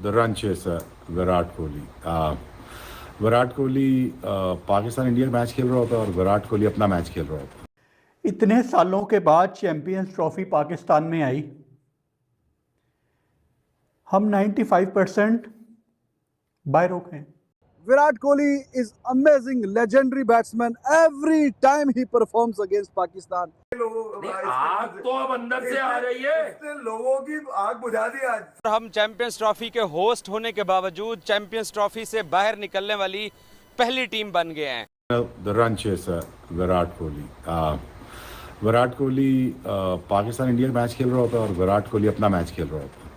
the run chaser, Virat Kohli. Virat Kohli Pakistan India match खेल रहा होता और विराट कोहली अपना मैच खेल रहा होता. इतने सालों के बाद चैंपियंस ट्रॉफी पाकिस्तान में आई. हम 95% बाय रोक हैं. Virat Kohli is amazing, legendary batsman. Every time he performs against Pakistan. आग तो अब अंदर से आ रही है. लोगों की आग बुझा दी आज. हम चैंपियंस ट्रॉफी के होस्ट होने के बावजूद चैंपियंस ट्रॉफी से बाहर निकलने वाली पहली टीम बन गए हैं. The run chaser, Virat Kohli. Virat Kohli Pakistan India match खेल रहा होता और विराट कोहली अपना मैच खेल रहा होता.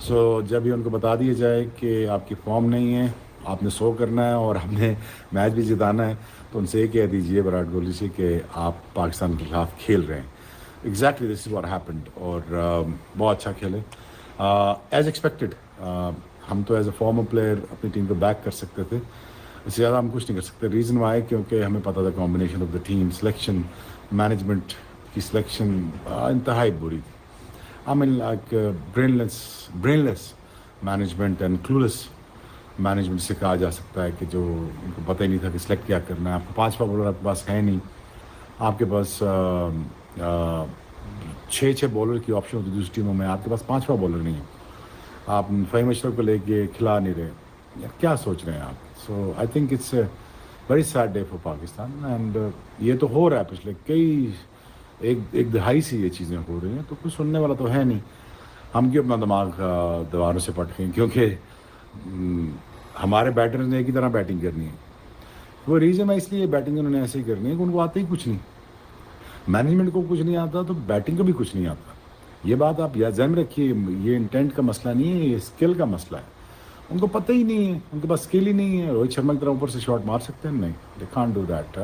सो जब ये उनको बता दिया जाए कि आपकी फॉर्म नहीं है, आपने 100 करना है और आपने मैच भी जिताना है, तो उनसे ये कह दीजिए विराट कोहली से कि आप पाकिस्तान के खिलाफ खेल रहे हैं. Exactly this is what happened. और बहुत अच्छा खेले एज एक्सपेक्टेड. हम तो एज अ फॉर्मर प्लेयर अपनी टीम को बैक कर सकते थे, इससे ज़्यादा हम कुछ नहीं कर सकते. रीज़न वाई क्योंकि हमें पता था combination of the team selection, management की सिलेक्शन इंतहाई बुरी थी. I mean like brainless management and clueless management से कहा जा सकता है कि जो उनको पता ही नहीं था कि सिलेक्ट क्या करना है. आपको 5 बॉलर आपके पास है नहीं, आपके पास 6 बॉलर की ऑप्शन होती है दूसरी टीमों में, आपके पास 5वां बॉलर नहीं है. आप फ़हीम अशरफ को लेके खिला नहीं रहे, या क्या सोच रहे हैं आप? So I think it's very sad day for Pakistan. And ये तो हो रहा है पिछले एक दहाई से ये चीज़ें हो रही हैं, तो कुछ सुनने वाला तो है नहीं. हम क्यों अपना दिमाग दीवारों से पटकें, क्योंकि हमारे बैटर्स ने एक ही तरह बैटिंग करनी है. वो रीज़न है इसलिए बैटिंग उन्होंने ऐसे ही करनी है कि उनको आता ही कुछ नहीं. मैनेजमेंट को कुछ नहीं आता तो बैटिंग को भी कुछ नहीं आता. ये बात आप याद ज़हन में रखिए. ये इंटेंट का मसला नहीं है, ये स्किल का मसला है. उनको पता ही नहीं है, उनके पास स्किल ही नहीं है. रोहित शर्मा की तरह ऊपर से शॉट मार सकते हैं? नहीं, दे कांट डू दैट.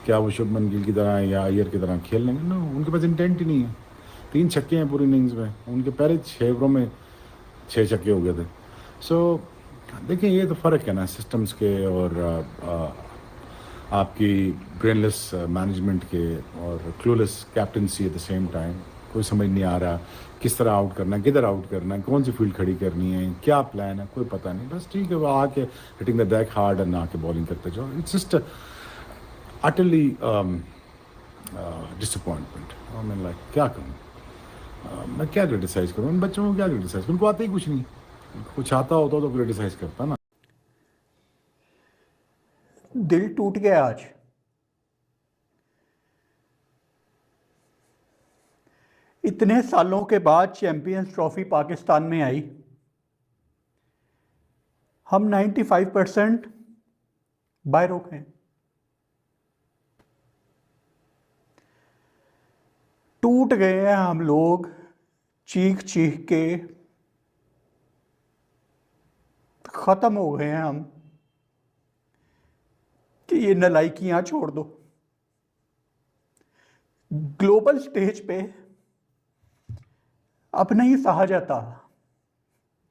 क्या वो शुभमन गिल की तरह या अय्यर की तरह खेल लेंगे? नो, उनके पास इंटेंट ही नहीं है. 3 छक्के हैं पूरी इनिंग्स में, उनके पहले 6 ओवरों में 6 छक्के हो गए थे. सो देखिए, ये तो फ़र्क है ना सिस्टम्स के और आपकी ब्रेनलेस मैनेजमेंट के और clueless captaincy at the same time. कोई समझ नहीं आ रहा किस तरह आउट करना है, किधर आउट करना है, कौन सी फील्ड खड़ी करनी है, क्या प्लान है, कोई पता नहीं. बस ठीक है, वो आके hitting the deck hard and आके बॉलिंग करते जाओ. It's just utterly disappointment. मैं लाइक क्या कहूँ, मैं क्या क्रिटिसाइज़ करूँ उन बच्चों को? क्या क्रिटिसाइज़, उनको आता ही कुछ नहीं. कुछ आता होता तो क्रिटिसाइज़ करता ना. दिल टूट गया आज. इतने सालों के बाद चैंपियंस ट्रॉफी पाकिस्तान में आई. हम 95% बाय रोक हैं. टूट गए हैं हम लोग चीख चीख के. ख़त्म हो गए हैं हम कि ये नालायकियां छोड़ दो. ग्लोबल स्टेज पे अब नहीं सहा जाता.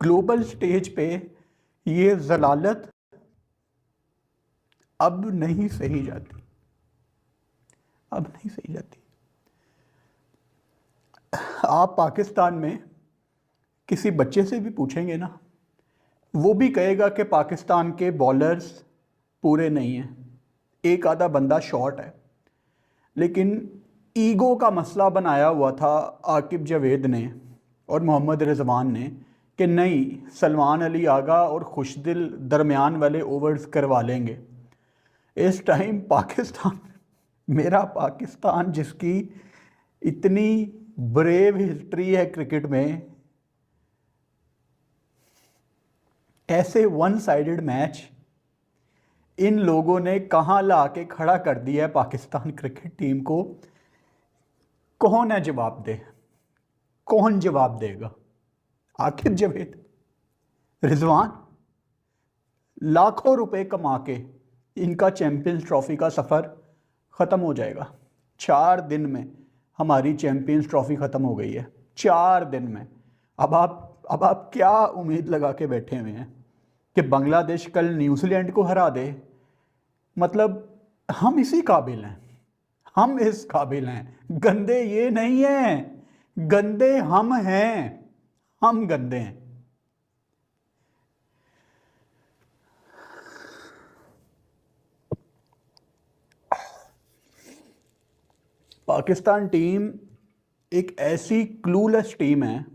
ग्लोबल स्टेज पे ये जलालत अब नहीं सही जाती. अब नहीं सही जाती. आप पाकिस्तान में किसी बच्चे से भी पूछेंगे ना, वो भी कहेगा कि पाकिस्तान के बॉलर्स पूरे नहीं हैं, एक आधा बंदा शॉर्ट है. लेकिन ईगो का मसला बनाया हुआ था आकिब जावेद ने और मोहम्मद रिजवान ने कि नहीं, सलमान अली आगा और खुशदिल दरमियान वाले ओवर्स करवा लेंगे. इस टाइम पाकिस्तान, मेरा पाकिस्तान जिसकी इतनी ब्रेव हिस्ट्री है क्रिकेट में, ऐसे वन साइडेड मैच इन लोगों ने कहाँ ला के खड़ा कर दिया है पाकिस्तान क्रिकेट टीम को. कौन है जवाब दे? कौन जवाब देगा? आकिब जावेद, रिजवान लाखों रुपए कमा के इनका चैंपियंस ट्रॉफी का सफ़र ख़त्म हो जाएगा. 4 दिन में हमारी चैंपियंस ट्रॉफी ख़त्म हो गई है. 4 दिन में. अब आप क्या उम्मीद लगा के बैठे हुए हैं कि बांग्लादेश कल न्यूजीलैंड को हरा दे? मतलब हम इसी काबिल हैं, हम इस काबिल हैं. गंदे ये नहीं हैं, गंदे हम हैं, हम गंदे हैं. पाकिस्तान टीम एक ऐसी क्लूलेस टीम है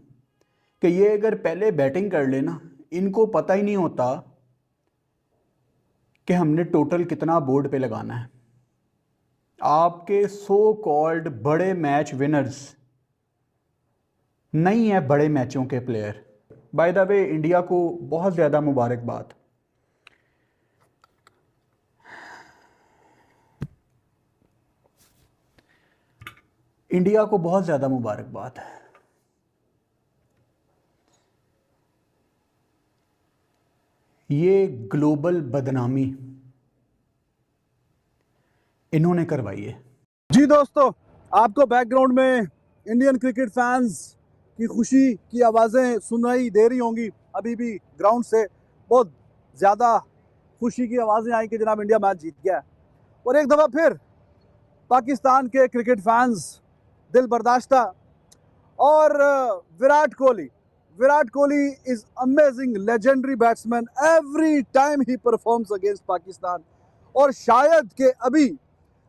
कि ये अगर पहले बैटिंग कर लेना, इनको पता ही नहीं होता कि हमने टोटल कितना बोर्ड पे लगाना है। आपके सो कॉल्ड बड़े मैच विनर्स नहीं है बड़े मैचों के player. By the way, India को बहुत ज़्यादा मुबारकबाद। इंडिया को बहुत ज़्यादा मुबारकबाद। ये ग्लोबल बदनामी इन्होंने करवाई है। जी दोस्तों, आपको बैकग्राउंड में इंडियन क्रिकेट फैंस की खुशी की आवाज़ें सुनाई दे रही होंगी। अभी भी ग्राउंड से बहुत ज़्यादा खुशी की आवाज़ें आई कि जनाब इंडिया मैच जीत गया है। और एक दफ़ा फिर पाकिस्तान के क्रिकेट फैंस दिल बर्दाश्ता। और Virat Kohli is amazing legendary batsman every time he performs against Pakistan. और शायद कि अभी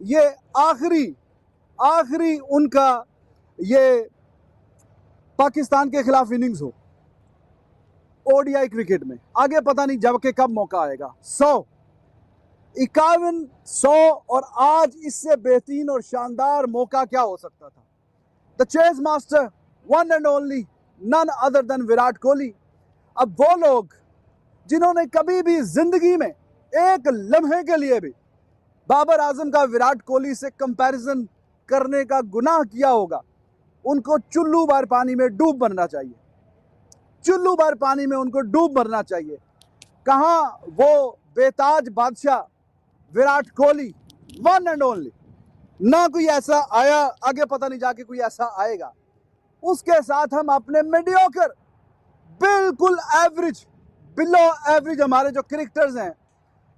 ये आखिरी उनका ये पाकिस्तान के खिलाफ इनिंग्स हो ओडीआई क्रिकेट में। आगे पता नहीं जब के कब मौका आएगा। 100 और आज इससे बेहतरीन और शानदार मौका क्या हो सकता था। The chase master, one and only, none other than Virat Kohli. अब वो लोग जिन्होंने कभी भी जिंदगी में एक लम्हे के लिए भी बाबर आजम का विराट कोहली से कंपैरिजन करने का गुनाह किया होगा, उनको चुल्लू भर पानी में डूब मरना चाहिए। चुल्लू भर पानी में उनको डूब मरना चाहिए। कहाँ वो बेताज बादशाह Virat Kohli, one and only. ना कोई ऐसा आया, आगे पता नहीं जाके कोई ऐसा आएगा। उसके साथ हम अपने मीडियोकर, बिल्कुल एवरेज, बिलो एवरेज हमारे जो क्रिकेटर्स हैं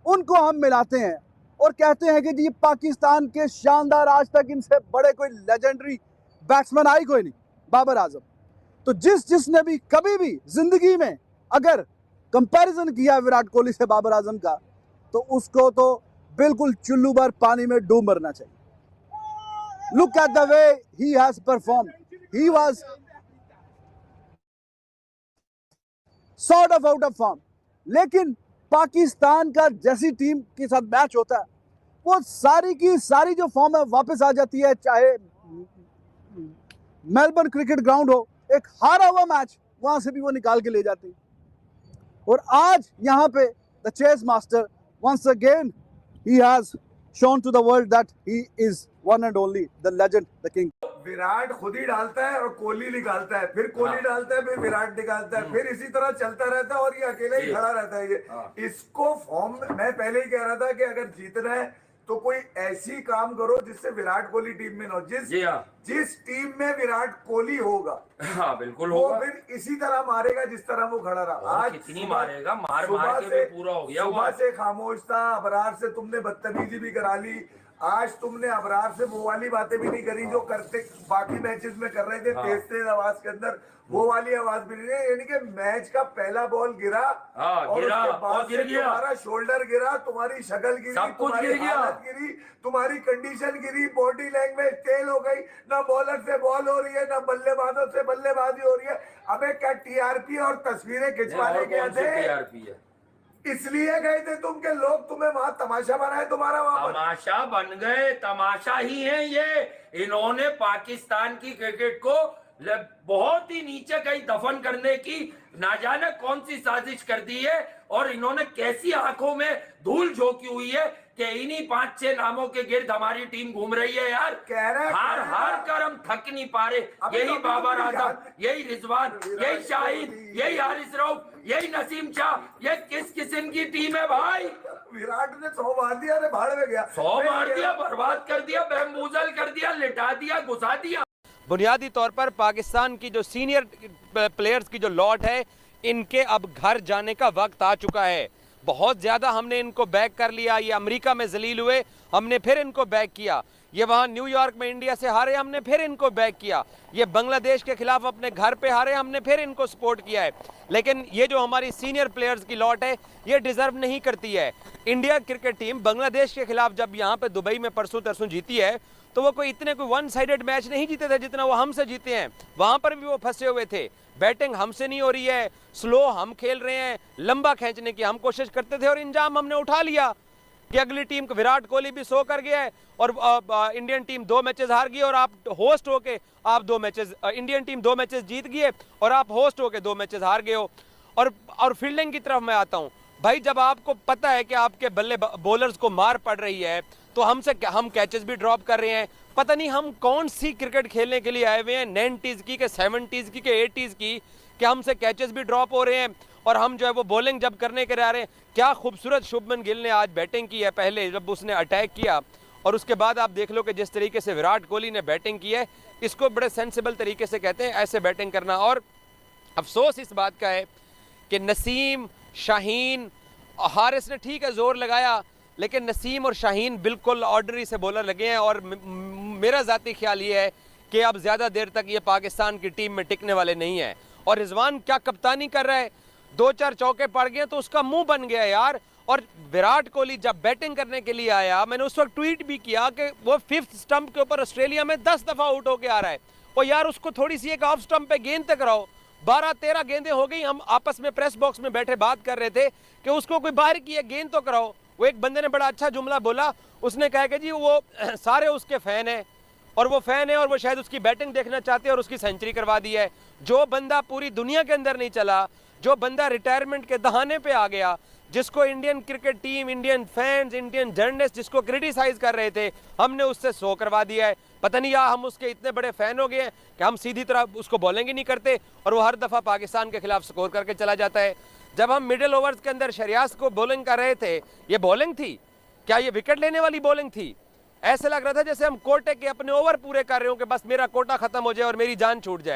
उनको हम मिलाते हैं और कहते हैं कि जी पाकिस्तान के शानदार, आज तक इनसे बड़े कोई लेजेंडरी बैट्समैन आई कोई नहीं, बाबर आजम। तो जिसने भी कभी भी जिंदगी में अगर कंपैरिजन किया विराट कोहली से बाबर आजम का, तो उसको तो बिल्कुल चुल्लू भर पानी में डूब मरना चाहिए। Look at the way he has performed, he was sort of out of form. लेकिन पाकिस्तान का जैसी टीम के साथ मैच होता है, वो सारी की सारी जो फॉर्म है वापस आ जाती है। चाहे मेलबर्न क्रिकेट ग्राउंड हो, एक हारा हुआ मैच वहां से भी वो निकाल के ले जाती है। और आज यहाँ पे the chase master, once again he has shown to the world that he is one and only, the legend, the king. Virat खुद ही डालता है और कोहली निकालता है, फिर कोहली डालता है, फिर विराट निकालता है, फिर इसी तरह चलता रहता है और ये अकेला ही खड़ा रहता है। ये इसको फॉर्म, मैं पहले ही कह रहा था कि अगर जीतना है तो कोई ऐसी काम करो जिससे विराट कोहली टीम में ना हो। जिस टीम में विराट कोहली होगा, हाँ बिल्कुल वो होगा, फिर इसी तरह मारेगा जिस तरह वो खड़ा रहा। आज कितनी मारेगा, मार के भी पूरा हो गया। सुबह से खामोश था, अबरार से तुमने बदतमीजी भी करा ली। आज तुमने अबरार से वो वाली बातें भी नहीं करी जो करते बाकी मैचेस में कर रहे थे। तेज आवाज के अंदर वो वाली आवाज भी नहीं है। यानी कि मैच का पहला बॉल गिरा और उसके बाद गिर गया, तुम्हारा शोल्डर गिरा, तुम्हारी शक्ल गिरी, तुम्हारी हालत गिरी, तुम्हारी कंडीशन गिरी, बॉडी लैंग्वेज तेल हो गई। ना बॉलर से बॉल हो रही है, ना बल्लेबाजों से बल्लेबाजी हो रही है। अबे क्या टीआरपी और तस्वीरें खिंचवाने गए थे, इसलिए गए थे तुम के लोग तुम्हें वहां तमाशा बनाए, तुम्हारा वहां तमाशा बन गए। तमाशा ही है ये। इन्होंने पाकिस्तान की क्रिकेट को बहुत ही नीचे कहीं दफन करने की ना जाने कौन सी साजिश कर दी है। और इन्होंने कैसी आंखों में धूल झोंकी हुई है कि इन्हीं 5-6 नामों के गिर्द हमारी टीम घूम रही है यार। हार कर हम थक नहीं पा रहे। यही बाबर आजम, यही रिजवान, यही शाहिद, यही हारिस रऊफ, यही नसीम शाह, ये किस किस्म की टीम है भाई। विराट ने 100 मार दिया, अरे भाड़ में गया, 100 मार दिया, बर्बाद कर दिया, बेमूजल कर दिया, लिटा दिया, घुसा दिया। बुनियादी तौर पर पाकिस्तान की जो सीनियर प्लेयर्स की जो लॉट है, इनके अब घर जाने का वक्त आ चुका है। बहुत ज़्यादा हमने इनको बैक कर लिया। ये अमेरिका में जलील हुए, हमने फिर इनको बैक किया। ये वहाँ न्यूयॉर्क में इंडिया से हारे, हमने फिर इनको बैक किया। ये बांग्लादेश के खिलाफ अपने घर पे हारे, हमने फिर इनको सपोर्ट किया है। लेकिन ये जो हमारी सीनियर प्लेयर्स की लॉट है, ये डिज़र्व नहीं करती है। इंडिया क्रिकेट टीम बांग्लादेश के खिलाफ जब यहाँ पे दुबई में परसों तरसों जीती है, तो वो कोई इतने कोई वन साइडेड मैच नहीं जीते थे जितना वो हमसे जीते हैं। वहां पर भी वो फंसे हुए थे, बैटिंग हमसे नहीं हो रही है, स्लो हम खेल रहे हैं, लंबा खींचने की हम कोशिश करते थे और इंजाम हमने उठा लिया कि अगली टीम को विराट कोहली भी सो कर गया है और इंडियन टीम 2 मैचेस हार गई और आप होस्ट होके आप 2 मैचेस, इंडियन टीम 2 मैचेस जीत गई है और आप होस्ट होके 2 मैचेस हार गए हो। और फील्डिंग की तरफ मैं आता हूं भाई, जब आपको पता है कि आपके बल्ले बॉलर्स को मार पड़ रही है तो हम कैचेस भी ड्रॉप कर रहे हैं। पता नहीं हम कौन सी क्रिकेट खेलने के लिए आए हुए हैं, 90s की के 70s की के 80s की, कि हमसे कैचेस भी ड्रॉप हो रहे हैं और हम जो है वो बॉलिंग जब करने के रह रहे हैं। क्या खूबसूरत शुभमन गिल ने आज बैटिंग की है, पहले जब उसने अटैक किया, और उसके बाद आप देख लो कि जिस तरीके से विराट कोहली ने बैटिंग की है, इसको बड़े सेंसिबल तरीके से कहते हैं ऐसे बैटिंग करना। और अफसोस इस बात का है कि नसीम, शाहीन, हारिस ने ठीक है जोर लगाया, लेकिन नसीम और शाहीन बिल्कुल ऑर्डनरी से बॉलर लगे हैं और मेरा ज़ाती ख्याल ये है कि अब ज़्यादा देर तक ये पाकिस्तान की टीम में टिकने वाले नहीं है। और रिजवान क्या कप्तानी कर रहा है, 2-4 चौके पड़ गए तो उसका मुंह बन गया यार। और विराट कोहली जब बैटिंग करने के लिए आया, मैंने उस वक्त ट्वीट भी किया कि वो 5th स्टंप के ऊपर ऑस्ट्रेलिया में 10 दफ़ा आउट होके आ रहा है, और यार उसको थोड़ी सी एक ऑफ स्टंप पे गेंद तक कराओ। 12-13 गेंदें हो गई, हम आपस में प्रेस बॉक्स में बैठे बात कर रहे थे कि उसको कोई बाहर की है, गेंद तो कराओ। वो एक बंदे ने बड़ा अच्छा जुमला बोला, उसने कहा कि जी वो सारे उसके फैन हैं और वो फैन है और वो शायद उसकी बैटिंग देखना चाहते हैं और उसकी सेंचुरी करवा दी है। जो बंदा पूरी दुनिया के अंदर नहीं चला, जो बंदा रिटायरमेंट के दहाने पे आ गया, जिसको Indian cricket team, Indian fans, Indian journalist जिसको क्रिटिसाइज कर रहे थे, हमने उससे सो करवा दिया है। पता नहीं यार हम उसके इतने बड़े फैन हो गए हैं कि हम सीधी तरह उसको बॉलिंग ही नहीं करते और वो हर दफ़ा पाकिस्तान के खिलाफ स्कोर करके चला जाता है। जब हम मिडिल ओवर्स के अंदर शरियास को बॉलिंग कर रहे थे, ये बॉलिंग थी क्या? ये विकेट लेने वाली बॉलिंग थी? ऐसे लग रहा था जैसे हम कोटे के अपने ओवर पूरे कर रहे हो कि बस मेरा कोटा खत्म हो जाए और मेरी जान छूट जाए।